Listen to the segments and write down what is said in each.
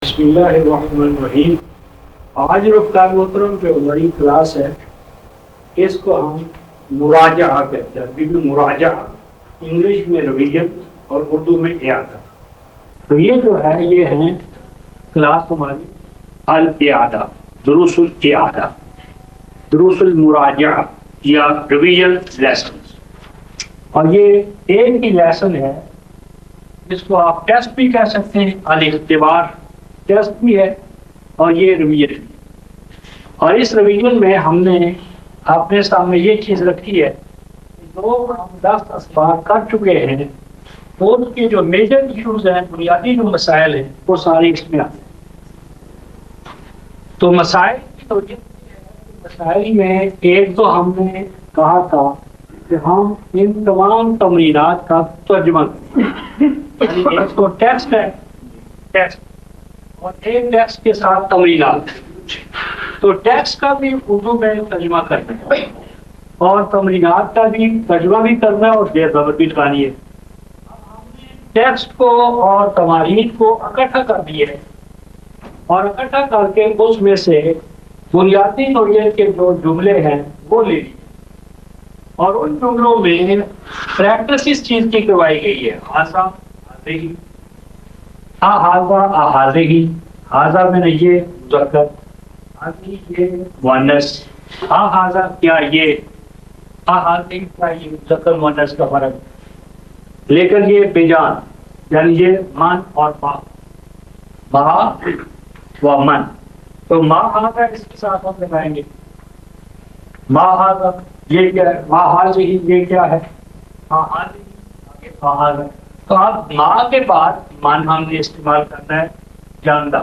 بسم اللہ الرحمن الرحیم۔ آج رفتار محترم جو ہماری کلاس ہے اس کو ہم مراجعہ کہتے ہیں، عربی میں مراجعہ، انگلش میں ریویژن اور اردو میں اعادہ۔ تو یہ جو ہے یہ ہیں کلاس ہماری الاعادہ، دروس الاعادہ، دروس المراجعہ یا ریویژن لیسن۔ اور یہ ایک ہی لیسن ہے جس کو آپ ٹیسٹ بھی کہہ سکتے ہیں، الاختبار ٹیسٹ بھی ہے، اور یہ ریویژن۔ اور اس ریویژن میں ہم نے اپنے سامنے یہ چیز رکھی ہے کہ جو ہم 10 اسباق کر چکے ہیں تو ان کے جو میجر ایشوز ہیں، بنیادی جو مسائل ہیں، وہ سارے اس میں آتے ہیں۔ تو مسائل کی توجہ، مسائل میں ایک تو ہم نے کہا تھا کہ ہم ان تمام تمرینات کا ترجمہ یعنی ایک تو ٹیکسٹ ہے، ٹیکسٹ، اور ایک ٹیکسٹ کے ساتھ تمرینات، تو ٹیکسٹ کا بھی اردو میں ترجمہ کرنا ہے اور تمرینات کا بھی ترجمہ بھی کرنا ہے اور زیر زبر بھی لگانی ہے۔ ٹیکسٹ کو اور تمارین کو اکٹھا کر دیے اور اکٹھا کر کے اس میں سے بنیادی نوعیت کے جو جملے ہیں وہ لے لیے، اور ان جملوں میں پریکٹس اس چیز کی کروائی گئی ہے، حاضہ حاضری، حاضہ حاضری، حاضہ میں نے یہ مذکر، حاضری یہ مؤنث، حاضہ کیا یہ، حاضری کیا یہ مذکر مؤنث کا فرق، لیکن یہ بیجان یعنی یہ من اور ما و من، تو ما حاضہ اس کے ساتھ ہم لگائیں گے، ما حاضہ یہ کیا ہے، ما حاضی یہ کیا ہے، حاضی، تو اب ما کے بعد من ہم نے استعمال کرنا ہے جاندہ،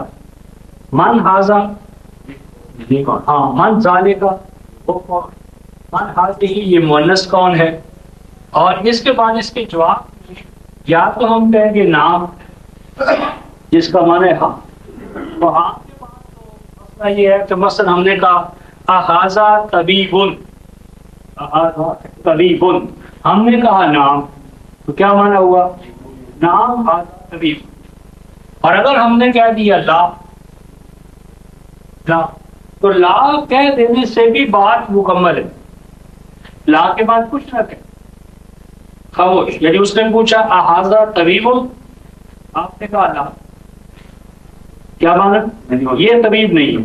من حاضہ، ہاں من ذالکہ، من حاضی یہ مؤنث کون ہے، اور اس کے بعد اس کے جواب میں یا تو ہم کہیں گے نام جس کا معنی ہے ہاں، تو ہاں کے بعد تو مسئلہ یہ ہے کہ مثلا ہم نے کہا احاذہ طبیبن، طبیبن، ہم نے کہا نام، تو کیا معنی ہوا، نام حاضہ طبیب۔ اور اگر ہم نے کہہ دیا لا، لا، تو لا کہہ دینے سے بھی بات مکمل ہے، لا کے بعد کچھ نہ کہ خاموش، یعنی اس نے پوچھا احاذہ طبیب، آپ نے کہا لا، کیا معنی، یہ طبیب نہیں ہے۔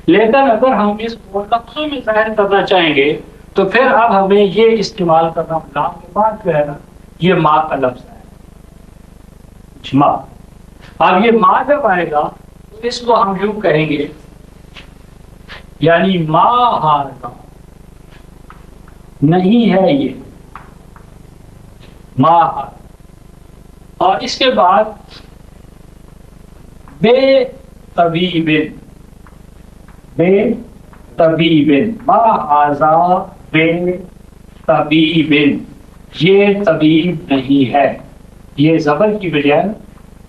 لیکن اگر ہم اس کو لفظوں میں ظاہر کرنا چاہیں گے تو پھر اب ہمیں یہ استعمال کرنا، لا کے بعد جو ہے نا یہ ما کا لفظ ہے، ما۔ اب یہ ما جب آئے گا تو اس کو ہم یوں کہیں گے، یعنی ما حاضہ نہیں ہے یہ، ما حاضہ، اور اس کے بعد بے طبیب، بے طبیب، ما حاضہ بے طبیب، یہ طبیب نہیں ہے، یہ زبر کی بجائے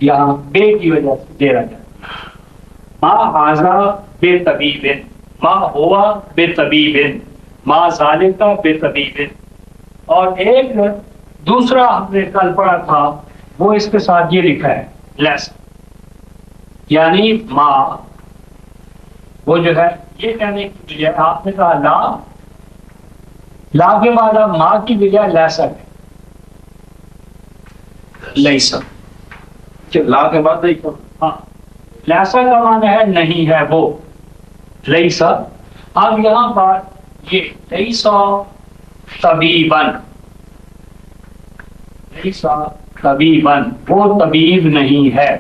یہاں بے کی وجہ سے دے رہا ہے، ما حاضہ بے طبیب، ما ہوا بے طبیب، ما ذالکہ بے طبیب۔ اور ایک دوسرا ہم نے کل پڑھا تھا وہ اس کے ساتھ یہ لکھا ہے لیس، یعنی ما، وہ جو ہے یہ کہنے کی بجائے آپ نے کہا لا، لا کے بعد اب ما کی بجائے لیسا ہے، لیسا، لا کے بعد ہاں لیسا کا معنی ہے نہیں ہے وہ، لیسا۔ اب یہاں پر یہ لیسا طبیبن، لیسا طبیبن، وہ طبیب نہیں ہے،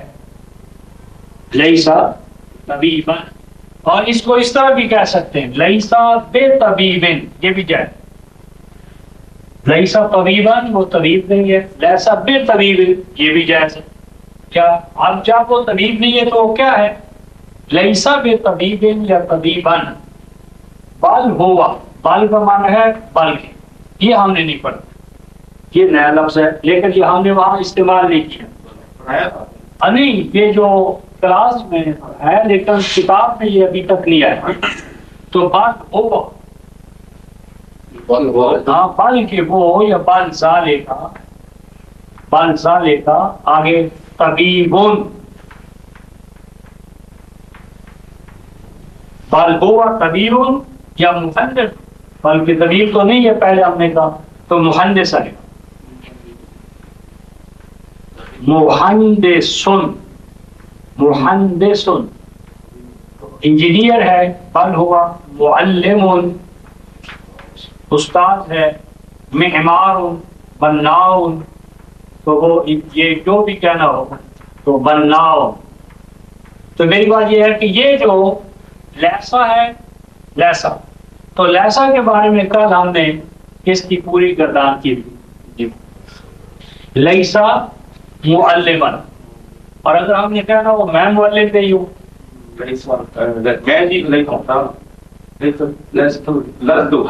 لیسا طبیبن۔ اور اس کو اس طرح بھی کہہ سکتے ہیں لیسا بے طبیبن، یہ بھی جائے، لیسا طبیبن وہ طبیب نہیں ہے، لیسا بے طبیبن یہ بھی جائز ہے۔ کیا اب جب وہ طبیب نہیں ہے تو وہ کیا ہے، لیسا بے طبیبن یا طبیبن، بل ہوا، بل کا معنی ہے بلکہ، یہ ہم نے نہیں پڑھا، یہ نیا لفظ ہے لیکن یہ ہم نے وہاں استعمال نہیں کیا، نہیں یہ جو کلاس میں ہے لیکن کتاب میں یہ ابھی تک نہیں آیا، تو بل ہوا، ہاں بل کے وہ یا بل ذالکہ، بل ذالکہ، آگے طبیبن، بل ہوا کبیر یا محدث، بلکہ طویل تو نہیں ہے پہلے ہم نے کہا، تو محدث ہے. محدثن، محدثن انجینئر ہے. بل ہوا معلم، استاد ہے. معمار، بناؤ، تو وہ یہ جو بھی کہنا ہو تو بناؤ. تو میری بات یہ ہے کہ یہ جو لیسا ہے، لیسا، تو لیسا کے بارے میں کل ہم نے اس کی پوری گردان کی تھی. لیسا معلمن، اور اگر ہم نے کہنا وہ میں معلم دے ہوں،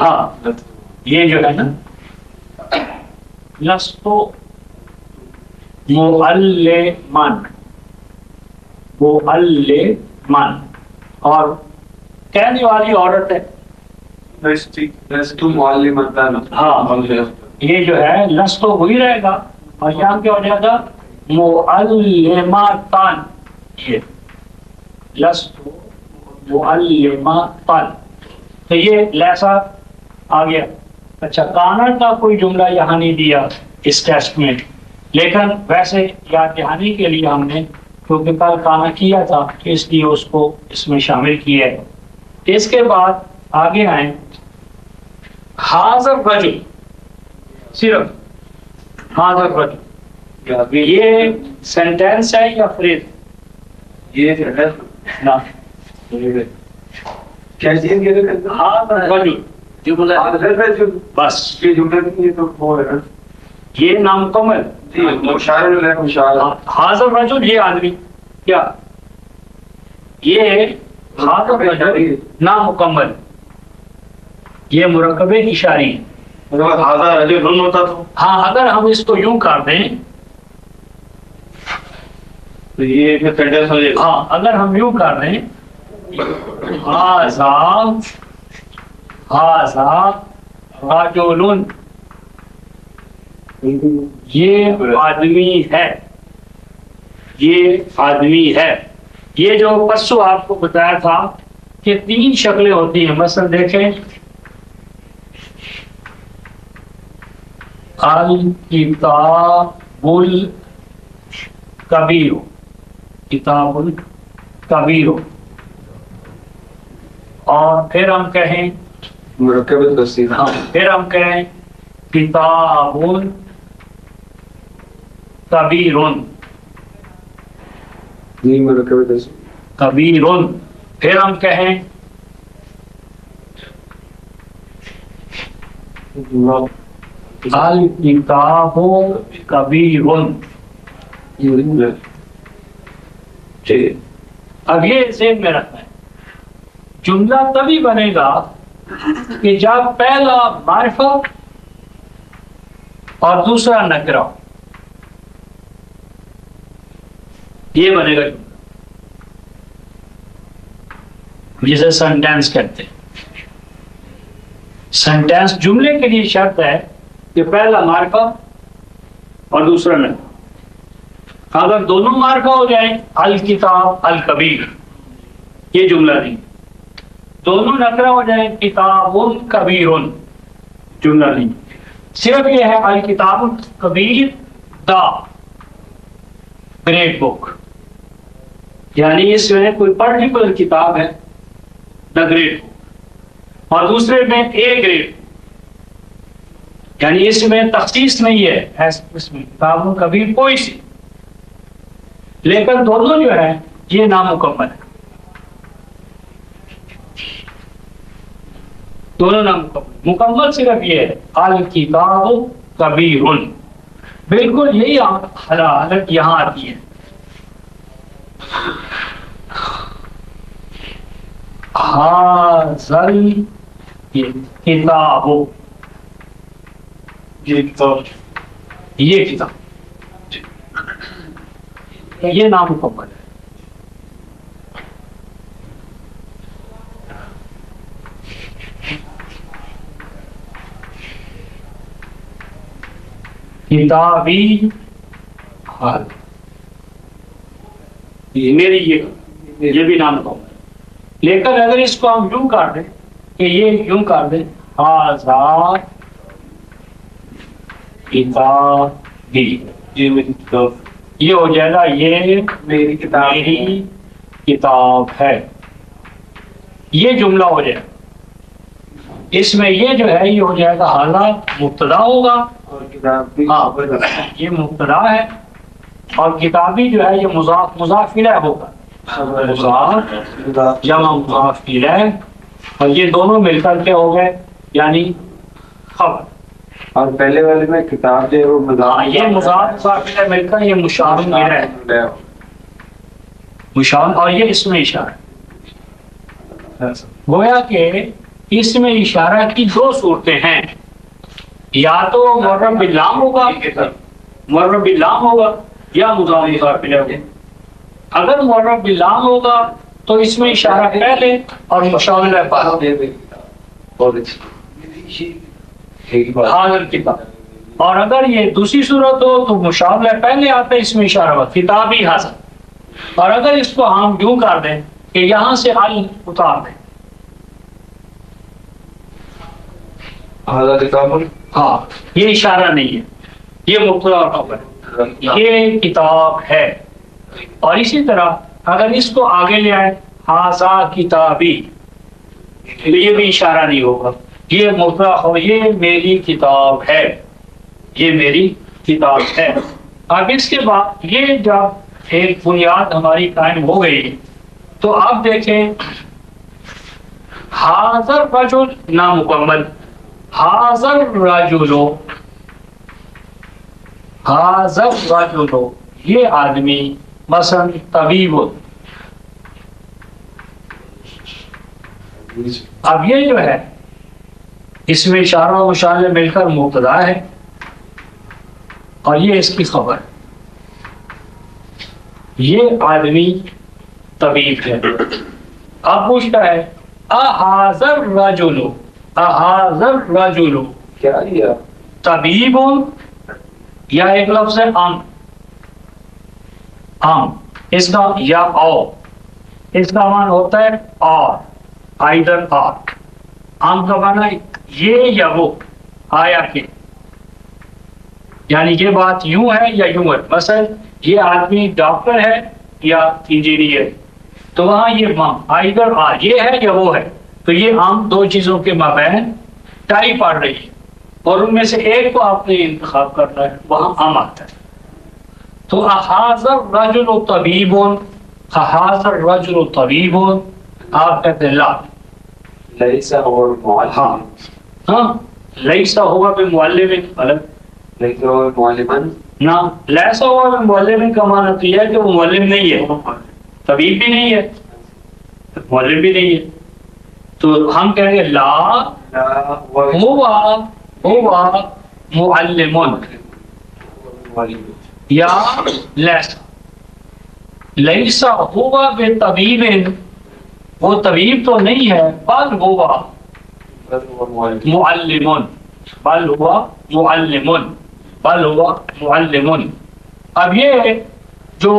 ہاں یہ جو ہے نا لستو معلمن، معلمن، اور کہنے والی عورت ہے. ہاں یہ جو ہے لستو وہی رہے گا اور یہاں کیا ہو جائے گا معلماتن. یہ لستو معلماتن، تو یہ لیسا آ گیا. اچھا کانڑ کا کوئی جملہ یہاں نہیں دیا اس ٹیسٹ میں، لیکن ویسے یاد دہانی کے لیے ہم نے کیونکہ کل کانا کیا تھا اس لیے اس کو اس میں شامل کیا ہے. اس کے بعد آگے آئیں حاضر رجل، صرف حاضر رجل، یہ سینٹینس ہے یا فریز؟ یہ نا حاضر رجل بس، یہ نامکمل. حاضر رجل یہ آدمی، کیا یہ حاضر رجل نامکمل، یہ مرکب اشاری ہے. ہاں اگر ہم اس کو یوں کر دیں تو یہ سینٹینس ہو جائے گا. ہاں اگر ہم یوں کر دیں ھذا رجل، یہ آدمی ہے، یہ آدمی ہے. یہ جو پرسوں آپ کو بتایا تھا کہ 3 شکلیں ہوتی ہیں. مثلا دیکھیں الکتاب الکبیر، کتاب الکبیر، اور پھر ہم کہیں مرکب تصریح. ہاں پھر ہم کہیں کتاب کبیر، مرکب تصریح. کبیر، پھر ہم کہیں الکتاب کبیر. اب یہ ذہن میں رکھنا ہے، جملہ تبھی بنے گا کہ جب پہلا معرفت اور دوسرا نکرہ، یہ بنے گا جملہ، جسے سینٹینس کہتے ہیں. سینٹینس جملے کے لیے شرط ہے کہ پہلا معرفت اور دوسرا نکرہ. اگر دونوں معرفہ ہو جائیں الکتاب الکبیر، یہ جملہ نہیں. دونوں نکرہ ہو جائیں کتاب کبیر، جملہ نہیں. صرف یہ ہے الکتاب کبیر دا گریٹ بک، یعنی اس میں کوئی پرٹیکولر کتاب ہے دا گریٹ بک، اور دوسرے میں اے گریٹ، یعنی اس میں تخصیص نہیں ہے اس میں کتاب کبیر کوئی سی، لیکن دونوں جو ہے یہ نامکمل ہے، دونوں نامکمل. مکمل صرف یہ ہے الکتاب کبیر، بالکل یہی حالت یہاں آتی ہے. حاضر کتاب، یہ کتاب، یہ کتاب، یہ نامکمل ہے. کتابی حال، میری یہ بھی نامکمل ہے. لیکن اگر اس کو ہم یوں کر دیں کہ یہ یوں کر دیں آزاد کتابی، یہ ہو جائے گا یہ میری کتاب میری کتاب ہے، یہ جملہ ہو جائے گا۔ اس میں یہ جو ہے یہ ہو جائے گا حالات مبتدا ہوگا، اور کتاب بھی ہاں یہ مبتدا ہے، اور کتابی جو ہے یہ مضاف مضاف الیہ ہوگا، مضاف جمع مضاف الیہ، اور یہ دونوں مل کر کے ہو گئے یعنی خبر۔ اور پہلے والے میں کتاب جو ہے وہ ہاں یہ مضاف مضاف الیہ مل کر یہ مشار الیہ، مشار، اور یہ اس میں اشارہ ہے۔ گویا کہ اس میں اشارہ کی دو صورتیں ہیں، یا تو معرب باللام ہوگا، معرب باللام ہوگا، یا مضاف مضاف الیہ ہوگا۔ اگر معرب باللام ہوگا تو اس میں اشارہ پہلے اور مشار الیہ بعد، حاضر کتاب۔ اور اگر یہ دوسری صورت ہو تو مشار الیہ پہلے آتا ہے، اس میں اشارہ ہوا کتابی حاضر۔ اور اگر اس کو ہم یوں کر دیں کہ یہاں سے ال اتار دیں، ہاں یہ اشارہ نہیں ہے، یہ مبتدا اور خبر ہے، یہ کتاب ہے۔ اور اسی طرح اگر اس کو آگے لے آئے ھذا کتابی، تو یہ بھی اشارہ نہیں ہوگا، یہ مبتدا ہو، یہ میری کتاب ہے، یہ میری کتاب ہے۔ اب اس کے بعد یہ جب ایک بنیاد ہماری قائم ہو گئی تو اب دیکھیں حاضر رجل نامکمل، حاضر رجل، حاضر رجل یہ آدمی، مثلا طبیب۔ اب یہ جو ہے اس میں اشارہ و مشارہ مل کر مبتدا ہے اور یہ اس کی خبر، یہ آدمی طبیب ہے۔ اب پوچھتا ہے احاذر رجل، احاذر رجل کیا دیا؟ طبیب یا ایک لفظ ہے ام، اس کا یا او، اس کا معنی ہوتا ہے اور، آئدر اور، ام کا معنی یہ یا وہ، آیا کہ، یعنی یہ بات یوں ہے یا یوں ہے۔ مثلا یہ آدمی ڈاکٹر ہے یا انجینئر، تو وہاں یہ آئدر آر یہ ہے یا وہ ہے، تو یہ عام دو چیزوں کے مابین ٹائی پڑ رہی ہے اور ان میں سے ایک کو آپ نے انتخاب کرنا ہے، وہاں عام آتا ہے۔ تو احاذر رجل طبیب، احاذر رجل طبیب، آپ کہتے ہیں لا، لیسا اور ہاں ہاں لیسا ہوا بمعلم، غلط، لیسا اور معلمن، نہ لیسا ہوا بمعلم کا معنی تو یہ ہے کہ وہ معلم نہیں ہے، طبیب بھی نہیں ہے، معلم بھی نہیں ہے، تو ہم کہیں گے لا ہوا معلم یا لیسا، لیسا ہوا بطبیب، وہ طبیب تو نہیں ہے، بل ہوا معلم، بل ہوا معلم، بل ہوا معلم۔ اب یہ جو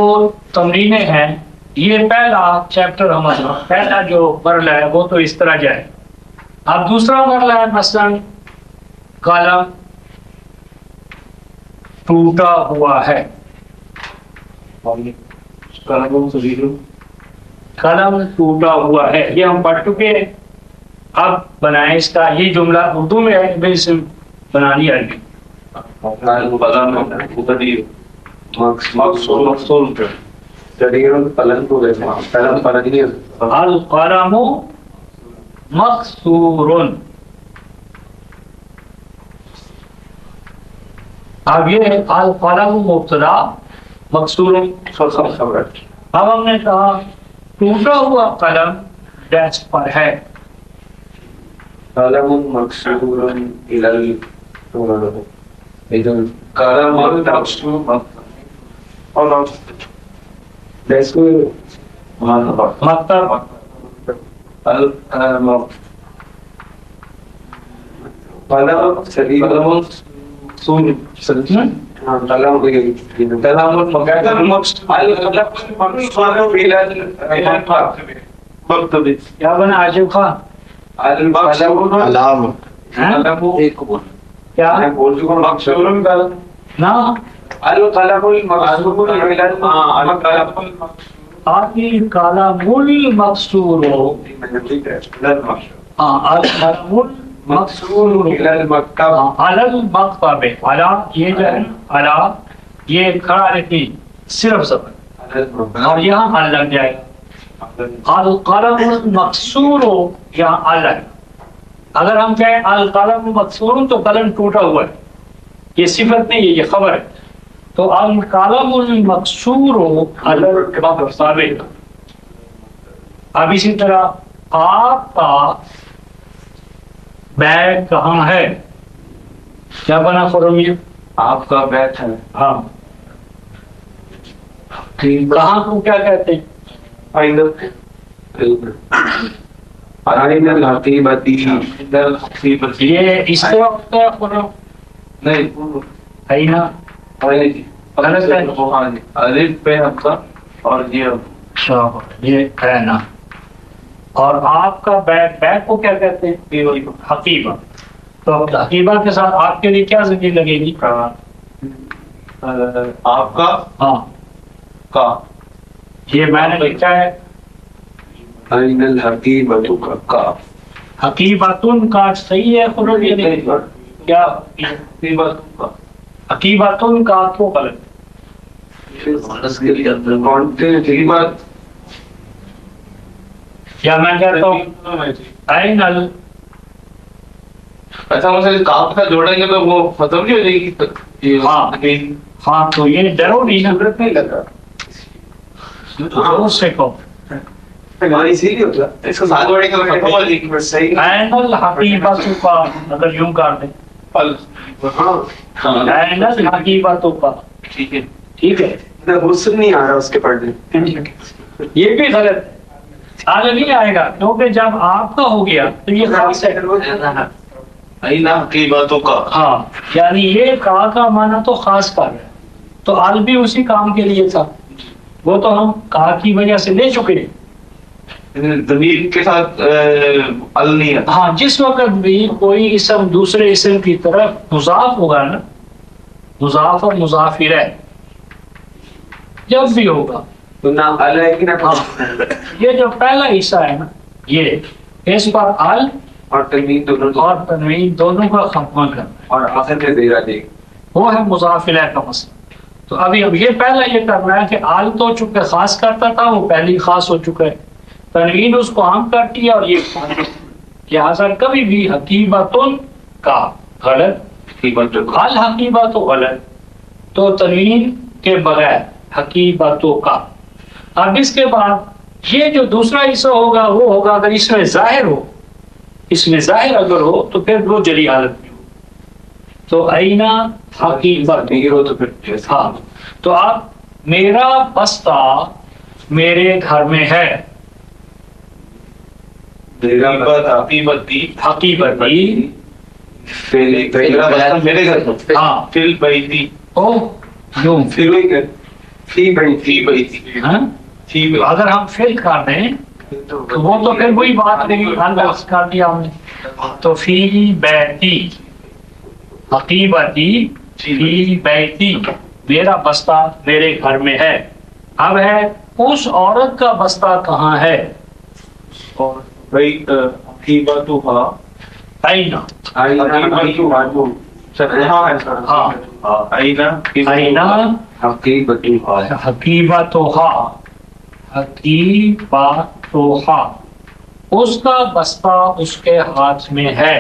تمرینیں ہیں، یہ پہلا چیپٹر ہمارا، پہلا جو مرحلہ ہے وہ تو اس طرح جائے۔ اب دوسرا مرحلہ ہے مثلا قلم ٹوٹا ہوا ہے، قلم ٹوٹا ہوا ہے، یہ ہم پڑھ چکے ہیں۔ اب بنائیں اس کا، یہ جملہ اردو میں ہے، میں اسے بنانی آئے گی۔ القلم مکسور، اب یہ القلم مبتدا مکسور، اب ہم نے کہا ٹوٹا ہوا قلم ڈیسک پر ہے، قلم مکسور مکتب، مکتبی کیا بنا آصف خان؟ المقصور علام القلم کیا مقصور نا القلم المقصور آدمی کالا مول مقصور ہو، ہاں القلم المقصور علی المکتب، علی یہ جو ہے علی یہ کھڑا رہتی صرف زبر اور یہاں ال لگ جائے گا، القلم المقصور ہو یہاں ال لگ۔ اگر ہم کہیں القلم مقصور تو قلم ٹوٹا ہوا ہے، یہ صفت نہیں ہے، یہ خبر ہے، تو القلم المقصور علی المکتب۔ اب اسی طرح آپ کا بیگ کہاں ہے؟ کیا بنا خرمیہ؟ آپ کا بیت ہے ہاں کہاں کو کیا کہتے ہیں؟ یہ اس سے ہوتا ہے خرم اینا الف پہ ہم کا اور یہ ہے نا۔ اور آپ کا بیگ، بیگ کو کیا کہتے ہیں؟ حقیبہ۔ تو حقیبہ کے ساتھ آپ کے لیے کیا زمین لگے گی؟ آپ کا ہاں کا یہ میں نے لکھا ہے این الحقیبۃ کا حقیبتن کا صحیح ہے خرم، یہ نہیں کیا حقیبتن کا تو غلط۔ یا میں کہتا ہوں این ال، ایسا مسئلہ کام کا جوڑیں گے تو وہ ختم نہیں ہو جائے گی۔ ہاں ہاں تو یہ ڈرو نہیں نا، ضرورت نہیں لگا اس سے کہو اسی لیے ہوتا ہے اس کو ساتھ جوڑیں گے تو ختم ہو جائے گی۔ صحیح این الحقیبت کا اگر یوں کر دیں این الحقیبت کا، ٹھیک ہے ٹھیک ہے، حسن نہیں آ رہا اس کے پڑھنے۔ یہ بھی غلط ہے، آگے نہیں آئے گا کیونکہ جب آپ کا ہو گیا تو یہ خاص ہے۔ این الحقیبۃ کا ہاں یعنی یہ کا معنی تو خاص کر ہے، تو ال بھی اسی کام کے لیے تھا، وہ تو ہم کا کی وجہ سے لے چکے ہیں۔ ضمیر کے ساتھ ال نہیں ہے۔ ہاں جس وقت بھی کوئی اسم دوسرے اسم کی طرف مضاف ہوگا نا، مضاف اور مضاف الیہ جب بھی ہوگا، تو نہ ال ہے کہ نہ ہاں یہ جو پہلا حصہ ہے نا یہ اس پر ال اور تنوین دونوں اور تنوین دونوں کا خاتمہ کرنا ہے، اور آخر میں زیر آ جائے گی۔ وہ ہے مضاف الیہ کا مسئلہ۔ تو ابھی اب یہ پہلا یہ کرنا ہے کہ آل تو چونکہ خاص کرتا تھا وہ پہلی خاص ہو چکا ہے، تنوین اس کو عام کرتی ہے اور یہ لہٰذا کبھی بھی حقیبتن کا غلط، الحقیبہ تو غلط، تو تنوین کے بغیر حقیبتوں کا۔ اب اس کے بعد یہ جو دوسرا حصہ ہوگا وہ ہوگا اگر اس میں ظاہر ہو، اس میں ظاہر اگر ہو تو پھر وہ جلی حالت میں ہو، تو اینا حقیبت ہو تو پھر ہاں۔ تو اب میرا بستہ میرے گھر میں ہے، حقیبتی حقیبتی میرے گھر میں ہاں فل بیتی او یوں فی بیتی ہاں؟ اگر ہم فیل کر دیں تو وہ تو پھر وہی بات نہیں، لفظ کر دیا ہم نے، تو فی بیتی حقیبتی فی بیتی میرا بستہ میرے گھر میں ہے۔ اب ہے اس عورت کا بستہ کہاں ہے؟ اور بھائی حقیبتھا اینا ہاں اینا حقیبتھا حقیبتھا حقیبتھا اس کا بستہ اس کے ہاتھ میں ہے،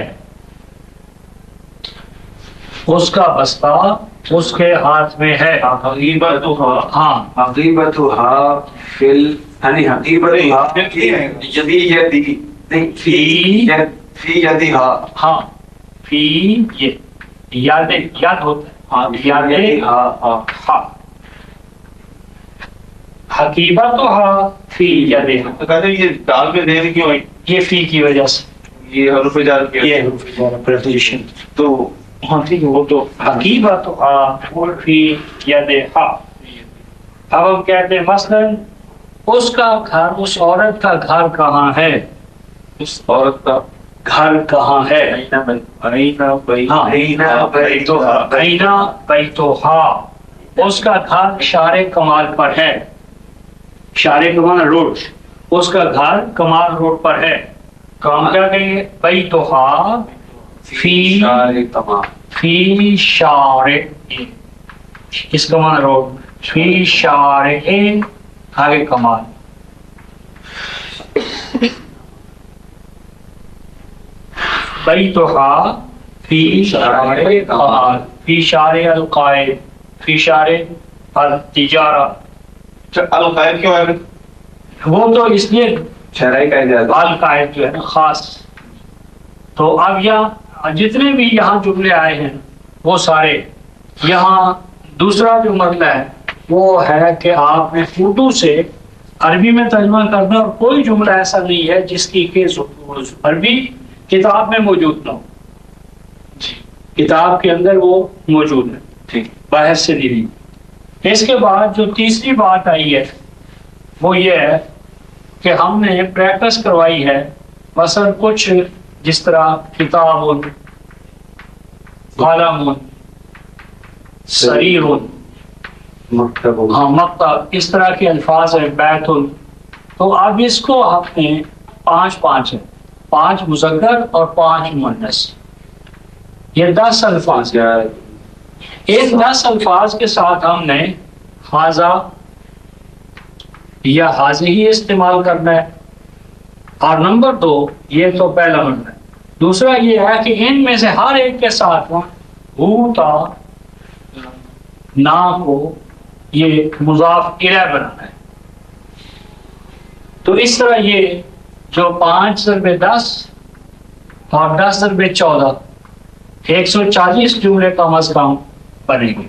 اس کا بستہ اس کے ہاتھ میں ہے۔ حقیبتھا ہاں حقیبتھا فل یعنی حقیبتھا یدی نہیں فی یدھا ہاں فی یہ یاد ہوتا ہے یاد ہاں حقیبتھا فی یدہا، تو کہتے ہیں یہ دال میں دیر کیوں ہوئی؟ یہ فی کی وجہ سے، یہ حرف جار کیا یہ پریپوزیشن، تو ہاں ٹھیک ہے وہ تو حقیبتھا فی یدہا۔ اب ہم کہتے ہیں مثلا اس کا گھر، اس عورت کا گھر کہاں ہے؟ اس عورت کا گھر کہاں ہے؟ اینا بیتوہا، اس کا گھر شار کمال پر ہے. شار کمال روڈ، اس کا گھر کمال روڈ پر ہے. تو ہم کیا کہیں گے؟ بیتوہا فی شار، اس کمال روڈ، فی شار آگے کمال. بیتوہا فی شار کمال، فی شار القائد، فی شار التجارہ. القائد کیوں ہے؟ وہ تو اس لیے شرعی قائد القائد جو ہے نا خاص. تو اب یہاں جتنے بھی یہاں جملے آئے ہیں وہ سارے، یہاں دوسرا جو مسئلہ ہے وہ ہے کہ آپ نے اردو سے عربی میں ترجمہ کرنا، اور کوئی جملہ ایسا نہیں ہے جس کی کہ عربی کتاب میں موجود نہ ہو. کتاب کے اندر وہ موجود ہے، باہر سے نہیں. اس کے بعد جو تیسری بات آئی ہے وہ یہ ہے کہ ہم نے پریکٹس کروائی ہے، مثلا کچھ جس طرح کتاب، قلم، سریر، مکتب، اس طرح کے الفاظ ہیں، بیت. تو اب اس کو ہم نے پانچ ہے، 5 مذکر اور 5 مؤنث، یہ 10 الفاظ ہیں. ان 10 الفاظ کے ساتھ ہم نے حاذا یا حاذی استعمال کرنا ہے. اور نمبر 2، یہ تو پہلا مرد ہے. دوسرا یہ ہے کہ ان میں سے ہر ایک کے ساتھ ہو تا نا کو یہ مضاف الیہ بنانا ہے. تو اس طرح یہ جو 5 ضرب 10 اور 10 ضرب 14، 140 جملے کم از کم بنے گے.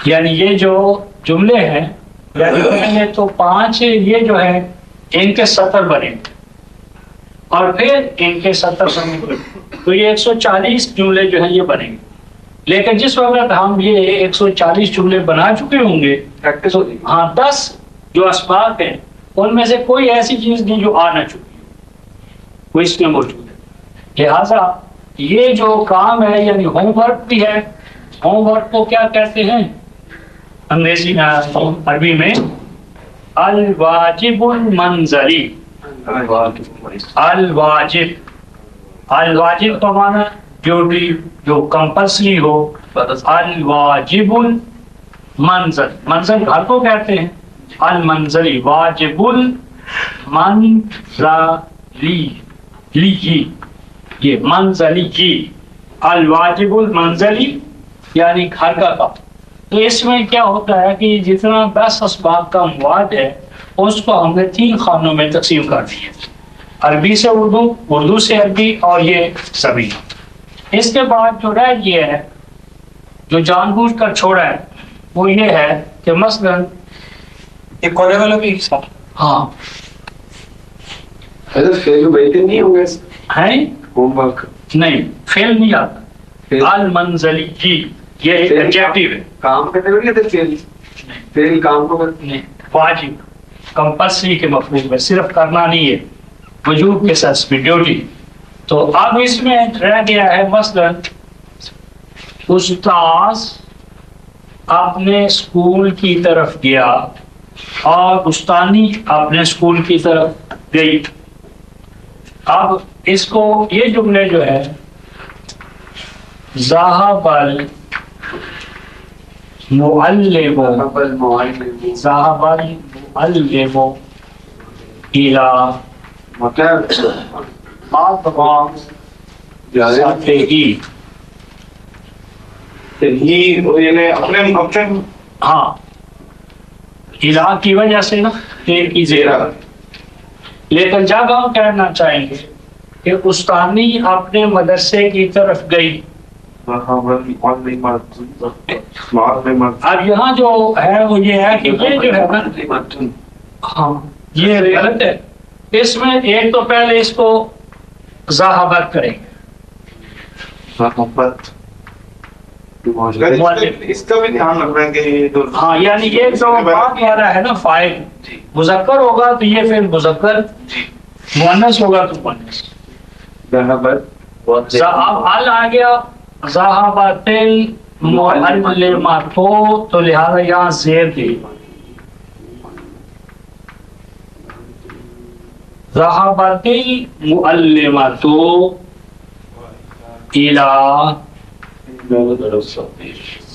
یعنی یہ جو جملے ہیں، یعنی پہلے تو 5 یہ جو ہے ان کے 70 بنے گے، اور پھر ان کے 70 بنے گے، تو یہ 140 جملے جو ہیں یہ بنے گے. لیکن جس وقت ہم یہ 140 جملے بنا چکے ہوں گے، تو ہاں 10 جو اسباق ہیں ان میں سے کوئی ایسی چیز نہیں جو آ نہ چکی وہ اس میں موجود ہے. لہذا یہ جو کام ہے یعنی ہوم ورک بھی ہے. ہوم ورک کو کیا کہتے ہیں انگریزی عربی میں؟ الواجب المنزلی. الواجب، الواجب کا معنی ڈیوٹی، جو کمپلسری ہو. الواجب المنزل، منزل گھر کو کہتے ہیں. المنزلی، واجب المنزلی، یہ منزلی، الواجب المنزلی یعنی گھر کا کام. تو اس میں کیا ہوتا ہے کہ جتنا 10 اسباق کا مواد ہے اس کو ہم نے 3 خانوں میں تقسیم کر دیا، عربی سے اردو، اردو سے عربی، اور یہ سبھی. اس کے بعد جو رہ گیا ہے، جو جان بوجھ کر چھوڑا ہے، وہ یہ ہے کہ مثلا یہ کونے والا بھی ہاں نہیں ہوں گے ہے ہوم ورک نہیں، فعل نہیں آتا. المنزلی جی یہ ایک ایڈجیکٹیو ہے. کام کرنے میں نہیں فعل کام کو نہیں، واجب کمپلسری کے مفہوم میں، صرف کرنا نہیں ہے، وجوب کے ساتھ بھی ڈیوٹی. تو اب اس میں رہ گیا ہے مثلا استاذ اپنے اسکول کی طرف گیا اور استانی اپنے اسکول کی طرف گئی. اب اس کو یہ جملے جو ہے ذهب المعلم، ذهب المعلم الى مدرسته. ہاں الہ کی وجہ سے نا پیر کی زیرہ. لیکن جب ہم کہنا چاہیں گے کہ استانی اپنے مدرسے کی طرف گئی، اب یہاں جو ہے وہ یہ ہے کہ یہ جو ہے نا، ہاں یہ غلط ہے. اس میں ایک تو پہلے اس کو ذہابت کریں گے، اس کا بھی دھیان رکھنا ہے کہ یہ دو ہاں یعنی یہ جو بعد والا ہے نا فاعل مذکر ہوگا تو یہ پھر مذکر، مؤنث ہوگا تو مؤنث. ذهبت ال آ گیا ذهبت المعلمات تو لہذا یہاں زیر دی ذهبت المعلمات الى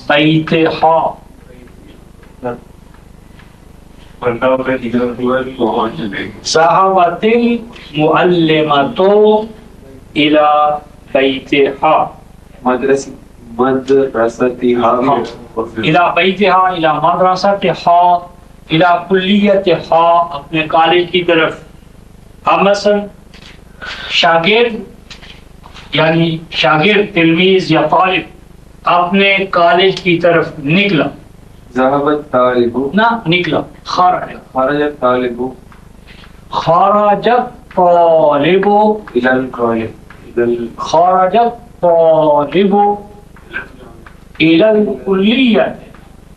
بیتها ذهبت المعلمات الى بیتها مدرستها الى بیتها الى مدرستها الى کلیتها اپنے کالج کی طرف. اب مثلا شاگرد یعنی شاگرد تلمیذ یا طالب اپنے کالج کی طرف نکلا، ذهب الطالب نہ نکلا، خرج خرج الطالب خرج الطالب الى الكلية خرج الطالب الى الکلیہ.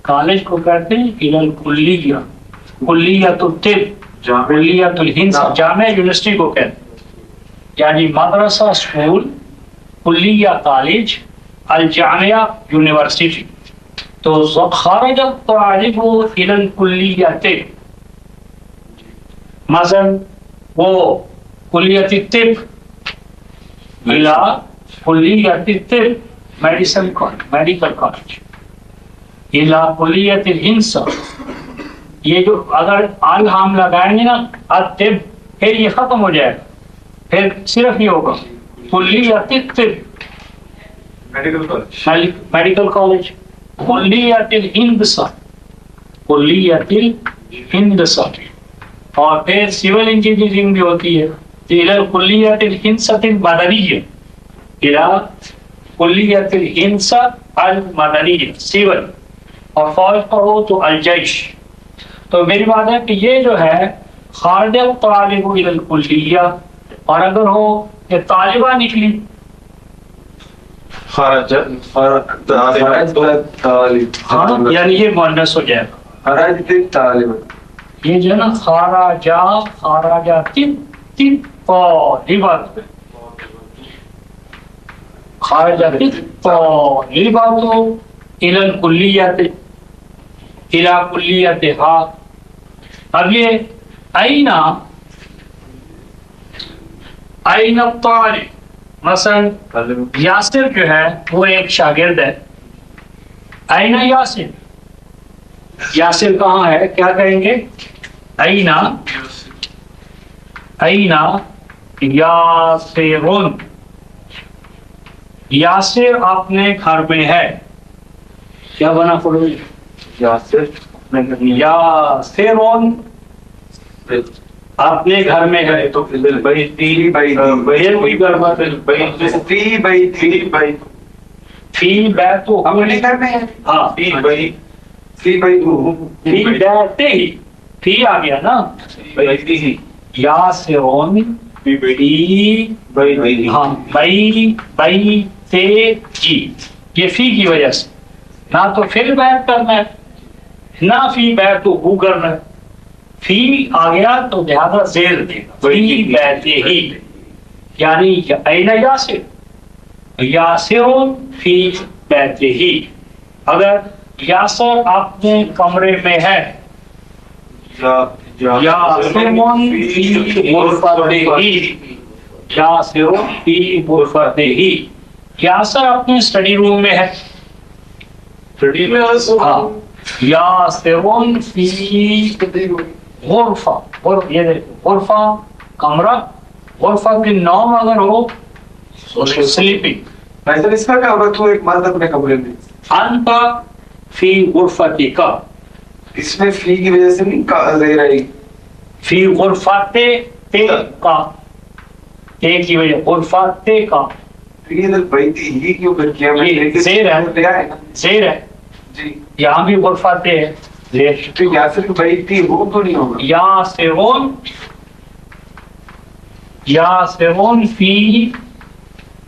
کالج کو کہتے ہیں الى الکلیہ، کلیۃ الطب، کلیۃ الہند، جامعہ یونیورسٹی کو کہتے ہیں. یعنی مدرسہ اسکول، کلیہ کالج، الجامعہ یونیورسٹی. تو خرج الطالب الى الکلیۃ، مثلا وہ کلیۃ الطب الى کلیۃ الطب میڈیکل کالج، الى کلیۃ الہند. یہ جو اگر ال ہم لگائیں گے نا الطب پھر یہ ختم ہو جائے گا، پھر صرف یہ ہوگا کلیۃ الطب میڈیکل کالج، کلیۃ الہندسہ کلیۃ الہندسہ. اور پھر سول انجینئرنگ بھی ہوتی ہے الى کلیۃ الہندسہ المدنیہ، الى کلیۃ الہندسہ المدنیہ سول. اور فوج پڑھو تو الجیش. تو میری بات ہے کہ یہ جو ہے خارج الطالب الى الکلیہ، اور اگر ہو کہ طالبہ نکلی خرج الطالب یعنی یہ مؤنث ہو جائے گا. خرجت الطالب یہ جو ہے نا خراجات طالبات، خرجت الطالبات الى الکلیۃ الى کلیتها. اب یہ این الطالب، مثلا یاسر جو ہے وہ ایک شاگرد ہے. این یاسر، یاسر کہاں ہے؟ کیا کہیں گے؟ این یاسرون، یاسر اپنے گھر میں ہے. کیا بنا پڑھو؟ یاسر یاسرون اپنے گھر میں ہے. تو بیتی پھر کوئی گڑبڑ فی بیت اپنے گھر میں ہے. ہاں فی بیت ہی فی آ گیا نا. یاسرون فی ہاں بئی تے جی، یہ فی کی وجہ سے نہ تو فی بیت کرنا ہے نہ فی بیت ہو کرنا ہے. فی آ گیا تو لہذا زیر دے گا فی بیت ہی، یعنی این یاسر یاسرون فی بیت ہی. اگر یاسر اپنے کمرے میں ہے یاسرون فی غرفتہ، یاسرون فی غرفتہ، یاسر اپنے اسٹڈی روم میں ہے. یاسرون فی غرفہ، یہ دیکھو غرفہ کمرہ، غرفہ کی نام اگر ہو سلیپنگ. ویسے اس کا کیا ہوگا؟ تو ایک مرد اپنے کمرے میں، انت فی غرفتک، اس میں فی کی وجہ سے نہیں زیر آئی. فی غرفت کا، ایک کی وجہ غرفت کا، یہ بیتی ہی کیوں کر کیا؟ یہ زیر ہے، زیر ہے جی. یہاں بھی غرفت ہے زیر. تو یاسر کی بیتی ہو تو نہیں ہوگا. یاسرون فی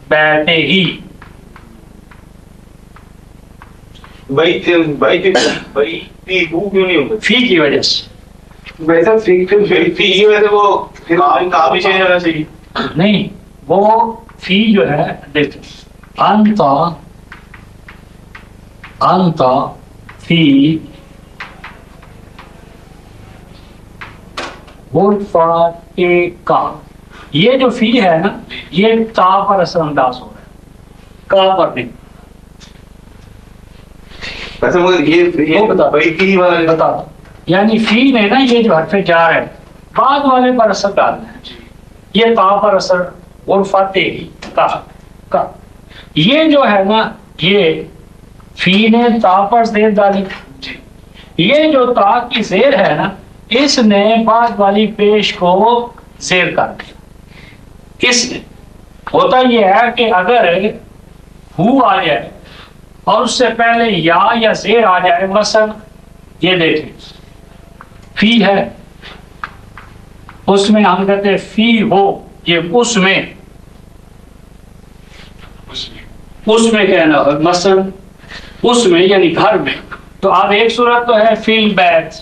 بیتہ ہی، کیوں نہیں ہوگا؟ فی کی وجہ سے ویسا فی کی وجہ سے وہ کام بھی چینج ہونا چاہیے. نہیں، وہ فی جو ہے دیکھیں انت فی کا، یہ جو فی ہے نا یہ تا پر اثر انداز ہو رہا ہے، کا پر نہیں. ویسے مگر یہ بتا دو یعنی فی نے نا یہ جو حرف جار ہے بعد والے پر اثر ڈالنا ہے، یہ تا پر اثر کا کا. یہ جو ہے نا یہ فی نے تا پر زیر ڈالی، یہ جو تا کی زیر ہے نا اس نے بعد والی پیش کو زیر کر دیا. اس نے ہوتا یہ ہے کہ اگر ہو آ جائے اور اس سے پہلے یا زیر آ جائے، مثلا یہ دیکھیں فی ہے، اس میں ہم کہتے ہیں فی ہو، یہ اس میں کہنا ہو، مثلا اس میں یعنی گھر میں. تو اب ایک صورت تو ہے فی البیت،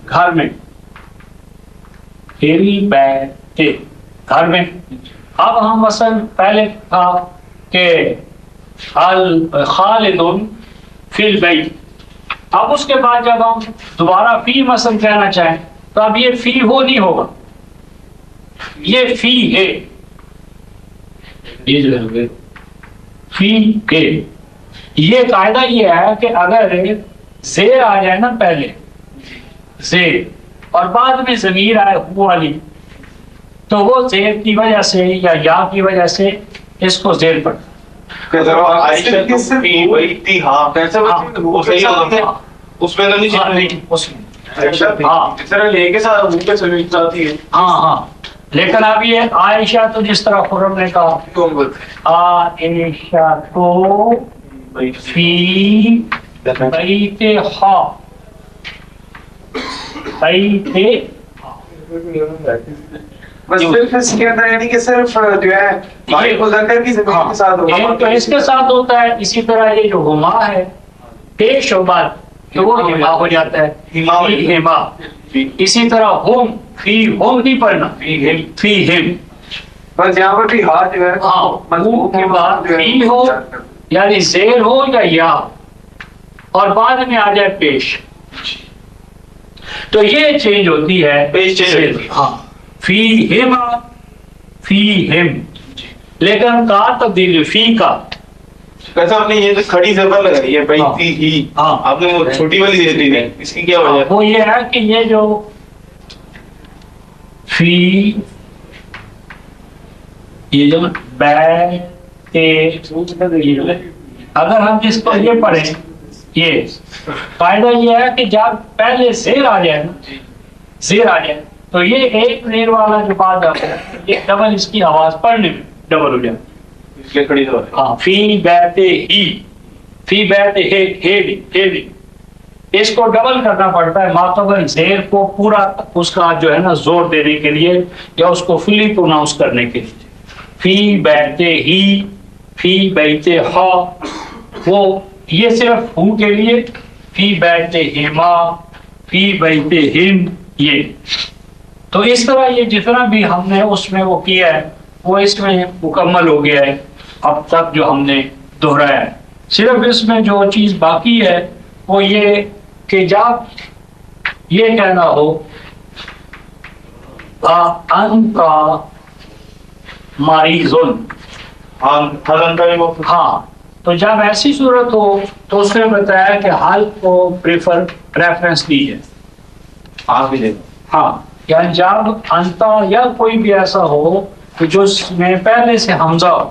گھر میں، فی البیت گھر میں. اب ہم مثلا پہلے تھا کہ خالد فی البیت، اب اس کے بعد جب ہم دوبارہ فی مثلا کہنا چاہیں تو اب یہ فی ہو نہیں ہوگا، یہ فی ہے، یہ جو ہے فی کے. یہ قاعدہ یہ ہے کہ اگر زیر آ جائے نا پہلے زیر اور بعد میں ضمیر آئے ہو والی تو وہ زیر کی وجہ سے یا کی وجہ سے اس کو زیر پڑ. ہاں لیکن اب یہ عائشہ تو جس طرح خرم نے کہا عائشہ تو فی بیتہا، بس صرف اس کے اندر یعنی کہ صرف جو ہے مائی مذکر کی زمین کے ساتھ ہوگا، تو اس کے ساتھ ہوتا ہے. اسی طرح یہ جو ہما ہے پیش و بعد تو وہ ہما ہو جاتا ہے، ہما. اسی طرح ہوم فی ہوم نہیں پڑھنا، فی ہم. بس یہاں پر بھی ہاتھ جو ہے ہو کے بعد فی ہو یعنی زیر ہو یا اور بعد میں آ جائے پیش، تو یہ چینج ہوتی ہے پیش چینج. ہاں فی ہما فی ہم. لیکن کا تبدیل فی کا کیسا آپ نے یہ کھڑی زبر لگائی ہے بیتی ہی، آپ نے وہ چھوٹی والی دے دی، اس کی کیا وجہ؟ وہ یہ ہے کہ یہ جو فی یہ جو اگر ہم اس کو یہ پڑھیں، یہ فائدہ یہ ہے کہ جب پہلے زیر آ جائے نا، زیر آ جائے تو یہ ایک زیر والا جو بات آتا ہے یہ ڈبل اس کی آواز پڑھنے میں ڈبل ہو جائے. ہاں فی بیت ہی، فی بیت ہے، اس کو ڈبل کرنا پڑتا ہے ماتبل زیر کو پورا اس کا جو ہے نا زور دینے کے لیے یا اس کو فلی پروناؤنس کرنے کے لیے. فی بیت ہی، فی بیت ہا، وہ یہ صرف ہوں کے لیے فی بیت ہما، فی بیت ہم. یہ تو اس طرح یہ جتنا بھی ہم نے اس میں وہ کیا ہے وہ اس میں مکمل ہو گیا ہے اب تک جو ہم نے دہرایا ہے. صرف اس میں جو چیز باقی ہے وہ یہ کہ جب یہ کہنا ہو انت مریض، ہاں تو جب ایسی صورت ہو تو اس نے بتایا کہ حال کو پریفرنس دیجیے. ہاں یعنی جب انتا یا کوئی بھی ایسا ہو کہ جو میں پہلے سے حمزہ ہو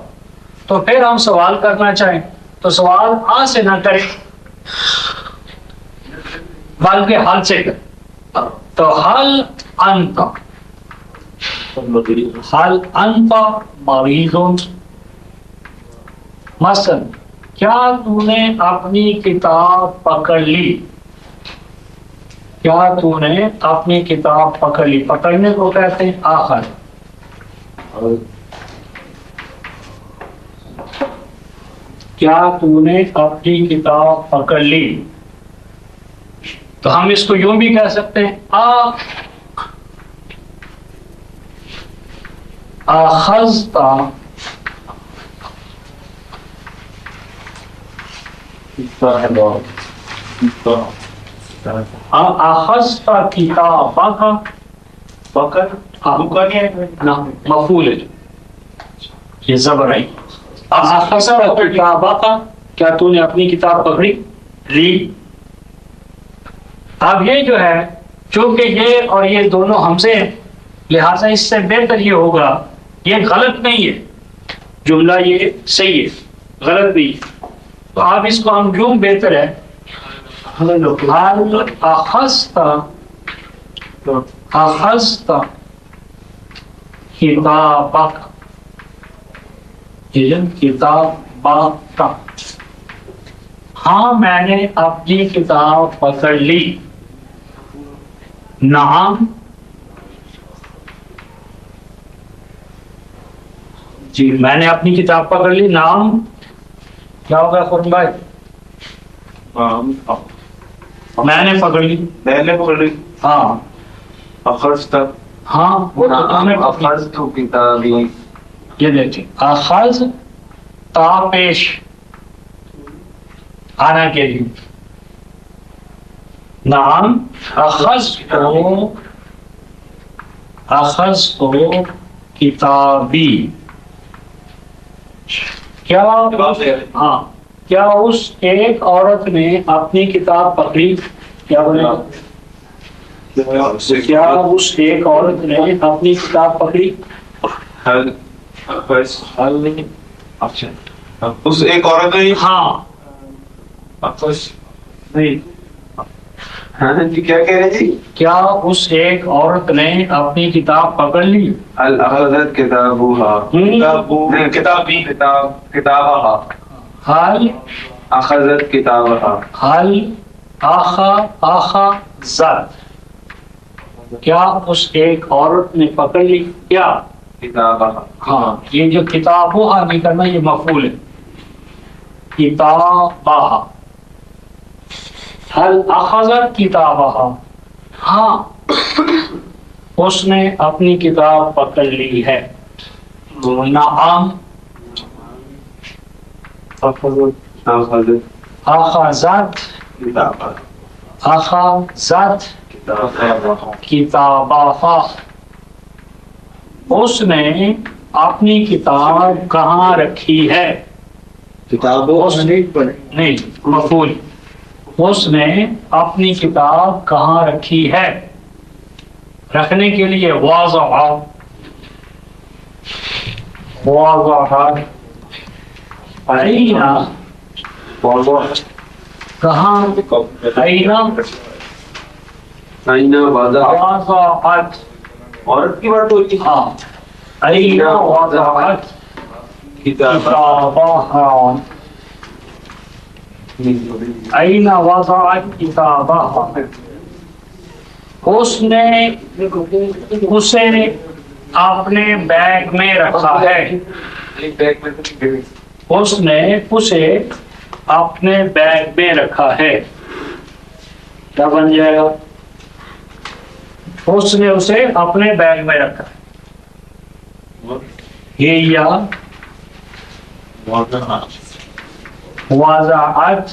تو پھر ہم سوال کرنا چاہیں تو سوال آ سے نہ کریں بلکہ حل سے کریں. تو حل انتا مریض، مثلا کیا تو نے اپنی کتاب پکڑ لی، کیا تو نے اپنی کتاب پکڑ لی. پکڑنے کو کہتے ہیں آخر. کیا تو نے اپنی کتاب پکڑ لی؟ تو ہم اس کو یوں بھی کہہ سکتے ہیں اخذت اخذت کتابک پکڑ بکا نہیں ہے نہ مفعول ہے یہ زبر ہے اخذت کتابک کیا تو نے اپنی کتاب پکڑی لی؟ اب یہ جو ہے چونکہ یہ اور یہ دونوں ہم سے ہیں لہٰذا اس سے بہتر یہ ہوگا یہ غلط نہیں ہے جملہ یہ صحیح ہے غلط نہیں ہے تو آپ اس کو ہم یوں بہتر ہے حل اخذت کتابک کتابک ہاں میں نے اپنی کتاب پکڑ لی نعم جی میں نے اپنی کتاب پکڑ لی نعم کیا ہوگا خورم بھائی میں نے پکڑ لی میں نے پکڑ لی ہاں اخذت ہاں وہ تو تم نے پکڑی. اخذت کتابی یہ دیکھیں اخذ تا پیش آنا کے لیے نعم اخذ تو کتابی کیا ہاں کیا اس ایک عورت نے اپنی کتاب پکڑی کیا بولے کیا اس ایک عورت نے اپنی کتاب پکڑی حل اخذ اچھا اس ایک عورت نے ہاں اخذ نہیں ہاں جی کیا کہہ رہے جی کیا اس ایک عورت نے اپنی کتاب پکڑ لی اخذت کتابها کتابی کتابها حل اخذت کتابها حل آخا زد کیا اس ایک عورت نے پکڑ لی کیا کتابها ہاں یہ جو کتابہ نہیں کرنا یہ مفعول ہے کتابہ حل اخذت کتابہ ہاں اس نے اپنی کتاب پکڑ لی ہے نعم اخذت اخذت کتابها اخذت کتابها کتابہ اس نے اپنی کتاب کہاں رکھی ہے نہیں مفعول اس نے اپنی کتاب کہاں رکھی ہے رکھنے کے لیے واضح این کہاں این وضعت عورت کی بات ہوئی ہاں این وضعت کتابہ این وضعت کتابہ اس نے اسے اپنے بیگ میں رکھا ہے اس نے اسے اپنے بیگ میں رکھا ہے کیا بن جائے گا اس نے اسے اپنے بیگ میں رکھا ہے یہ یا وضعت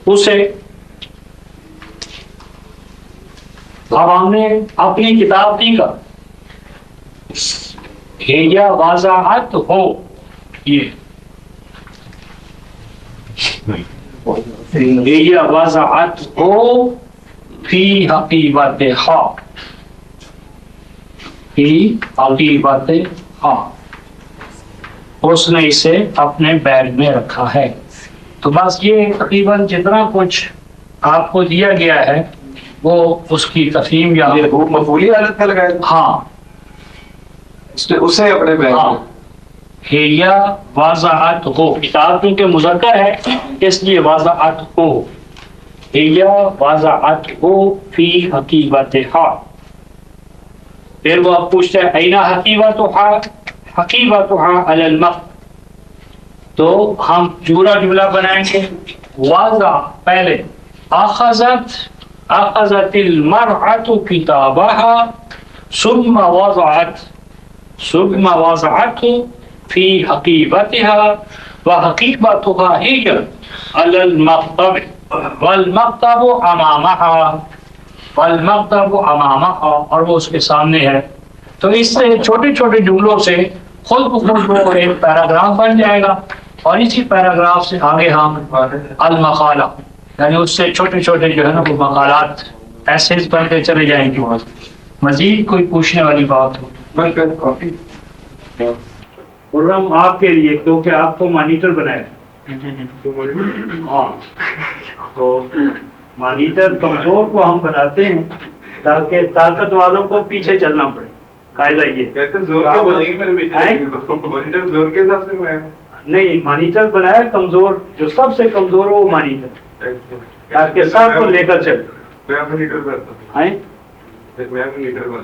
اسے اب ہم نے اپنی کتاب نہیں کا یا وضعت ہو یہ یا وضعت ہو فی حقیبتہا فی حقیبتہا اس نے اسے اپنے بیگ میں رکھا ہے تو بس یہ تقریباً جتنا کچھ آپ کو دیا گیا ہے وہ اس کی تفہیم یا مفعولی حالت میں لگائے ہاں اسے اپنے بیگ ہاں میں ہیا وضعت ہو کتاب کیونکہ مذکر ہے اس لیے وضعت ہو ہیا وضعت ہو فی حقیبتہا پھر وہ اب پوچھتے ہیں اینا حقیبتہا حقیبتہا علی المخ تو ہم پورا جملہ بنائیں گے. واضح پہلے اخذت المرأة كتابها ثم وضعته في حقيبتها وحقيبتها هي على المكتب والمكتب امامها اور وہ اس کے سامنے ہے. تو اس سے چھوٹے چھوٹے جملوں سے خود بخود وہ ایک پیراگراف بن جائے گا اور اسی پیراگراف سے آگے ہم المقالہ یعنی اس سے چھوٹے چھوٹے جو ہے نا وہ مقالات ایسے بنتے چلے جائیں گے. مزید کوئی پوچھنے والی بات ہو؟ پروگرام آپ کے لیے کیونکہ آپ کو مانیٹر بنایا. ہاں تو مانیٹر کمزور کو ہم بناتے ہیں تاکہ طاقت والوں کو پیچھے چلنا پڑے. قاعدہ یہ نہیں مانیٹر بنایا کمزور جو سب سے کمزور ہو وہ مانیٹر تاکہ سب کو لے کر چلے.